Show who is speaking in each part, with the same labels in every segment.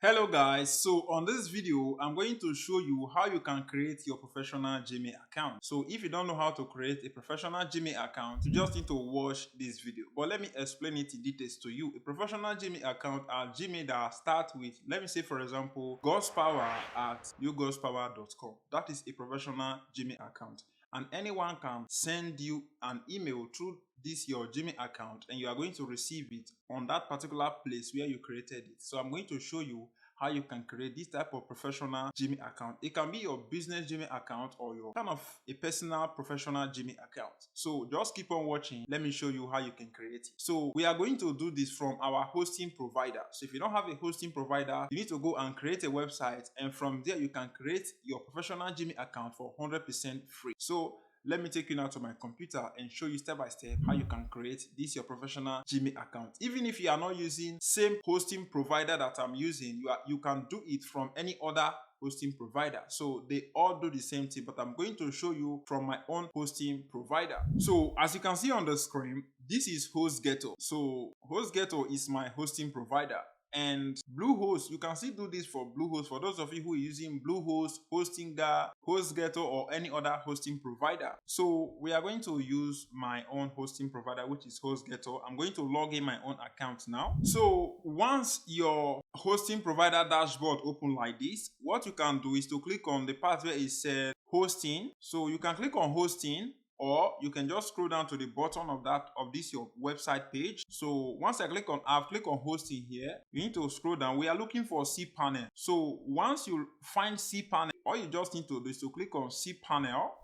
Speaker 1: Hello guys, so on this video I'm going to show you how you can create your professional Gmail account. So if you don't know how to create a professional Gmail account, you just need to watch this video. But let me explain it in details to you. A professional Gmail account are Gmail that start with, let me say for example, godspower@yougospower.com. That is a professional Gmail account. And anyone can send you an email through this your Gmail account and you are going to receive it on that particular place where you created it. So I'm going to show you how you can create this type of professional Gmail account. It can be your business Gmail account or your kind of a personal professional Gmail account. So just keep on watching. Let me show you how you can create it. So we are going to do this from our hosting provider. So if you don't have a hosting provider, you need to go and create a website, and from there you can create your professional Gmail account for 100% free. So let me take you now to my computer and show you step by step how you can create this your professional Gmail account. Even if you are not using same hosting provider that I'm using, you can do it from any other hosting provider. So they all do the same thing, but I'm going to show you from my own hosting provider. So as you can see on the screen, this is HostGator. So HostGator is my hosting provider. And Bluehost, you can still do this for Bluehost for those of you who are using Bluehost, Hostinger, HostGator, or any other hosting provider. So we are going to use my own hosting provider, which is HostGator. I'm going to log in my own account now. So once your hosting provider dashboard open like this, what you can do is to click on the part where it says hosting. So you can click on hosting, or you can just scroll down to the bottom of this your website page. So once I've clicked on hosting here, you need to scroll down. We are looking for cPanel. So once you find cPanel, all you just need to do is to click on cPanel.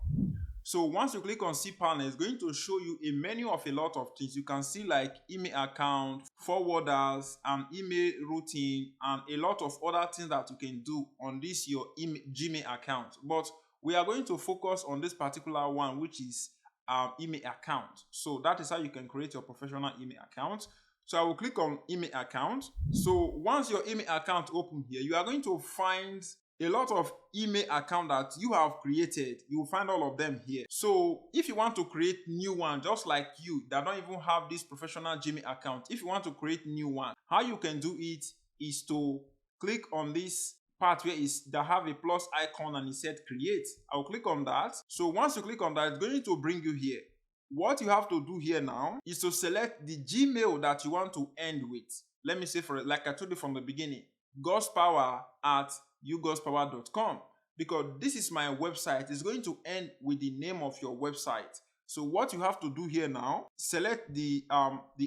Speaker 1: So once you click on cPanel, it's going to show you a menu of a lot of things. You can see like email account, forwarders, and email routing, and a lot of other things that you can do on this your Gmail account. But we are going to focus on this particular one, which is email account. So that is how you can create your professional email account. So I will click on email account. So once your email account open here, you are going to find a lot of email account that you have created. You will find all of them here. So if you want to create new one, just like you that don't even have this professional Gmail account, if you want to create new one, how you can do it is to click on this part where is that have a plus icon and it said create. I'll click on that. So once you click on that, it's going to bring you here. What you have to do here now is to select the Gmail that you want to end with. Let me say for like I told you from the beginning, godspower@yougospower.com, because this is my website. It's going to end with the name of your website. So what you have to do here now, select the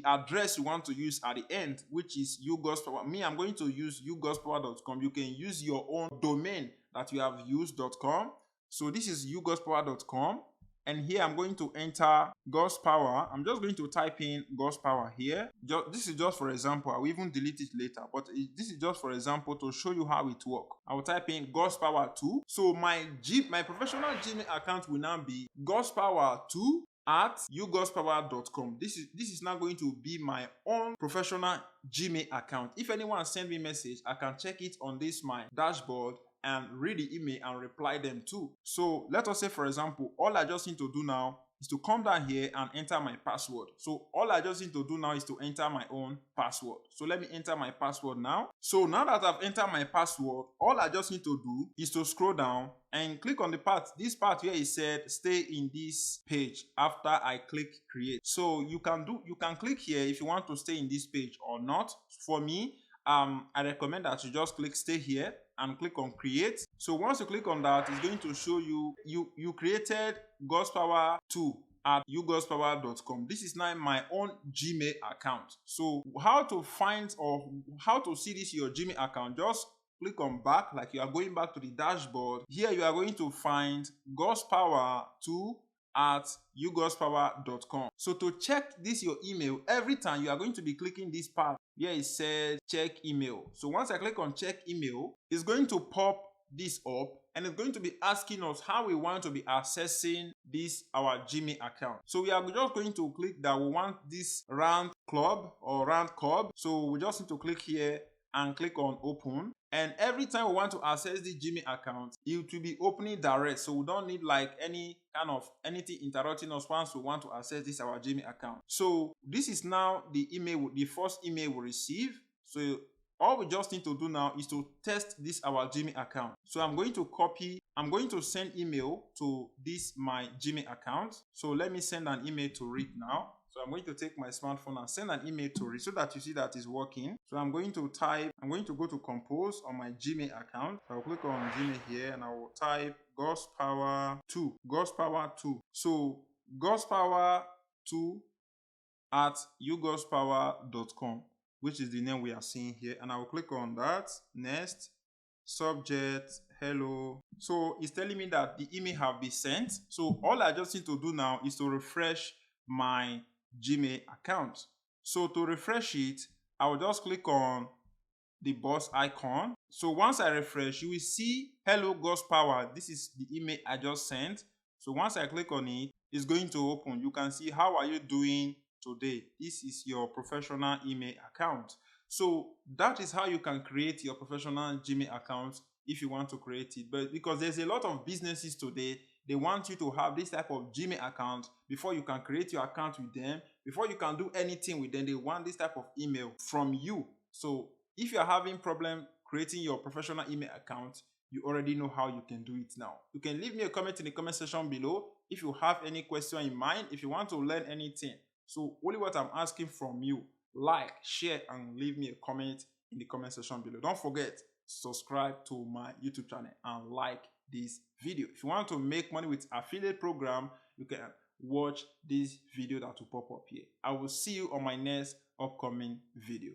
Speaker 1: address you want to use at the end, which is yougospower. Me, I'm going to use yougospower.com. You can use your own domain that you have used.com. So this is yougospower.com. And here I'm going to enter Godspower. I'm just going to type in Godspower here. This is just for example. I will even delete it later. But this is just for example to show you how it works. I will type in Godspower2. So my professional Gmail account will now be Godspower2@yougospower.com. This is now going to be my own professional Gmail account. If anyone send me a message, I can check it on this my dashboard and read the email and reply them too. So let us say for example, all I just need to do now is to come down here and enter my password. So all I just need to do now is to enter my own password. So let me enter my password now. So now that I've entered my password, all I just need to do is to scroll down and click on this part where it said stay in this page after I click create. So you can click here if you want to stay in this page or not. For me, I recommend that you just click stay here and click on create. So once you click on that, it's going to show you created Godspower2@yougospower.com. This is now my own Gmail account. So how to find or how to see this your Gmail account, just click on back, like you are going back to the dashboard. Here you are going to find Godspower2@yougospower.com. So to check this your email, every time you are going to be clicking this part where it says check email. So once I click on check email, it's going to pop this up and it's going to be asking us how we want to be accessing this our Gmail account. So we are just going to click that we want this round club or round cub. So we just need to click here and click on open. And every time we want to access the Gmail account, it will be opening direct. So we don't need like any kind of anything interrupting us once we want to access this our Gmail account. So this is now the email, the first email we receive. So all we just need to do now is to test this our Gmail account. So I'm going to send email to this my Gmail account. So let me send an email to Rick now. So I'm going to take my smartphone and send an email to Rick so that you see that it's working. So I'm going to go to compose on my Gmail account. So I'll click on Gmail here and I will type Godspower2. Godspower2. So Godspower2 at ugodspower.com, which is the name we are seeing here, and I will click on that. Next, subject, hello. So it's telling me that the email have been sent. So all I just need to do now is to refresh my Gmail account. So to refresh it, I will just click on the boss icon. So once I refresh, you will see hello Godspower. This is the email I just sent. So once I click on it, it's going to open. You can see how are you doing today. This is your professional email account. So that is how you can create your professional Gmail account if you want to create it. But because there's a lot of businesses today, they want you to have this type of Gmail account before you can create your account with them, before you can do anything with them. They want this type of email from you. So if you're having problem creating your professional email account, you already know how you can do it now. You can leave me a comment in the comment section below if you have any question in mind, if you want to learn anything. So only what I'm asking from you, like, share, and leave me a comment in the comment section below. Don't forget, subscribe to my YouTube channel and like this video. If you want to make money with affiliate program, you can watch this video that will pop up here. I will see you on my next upcoming video.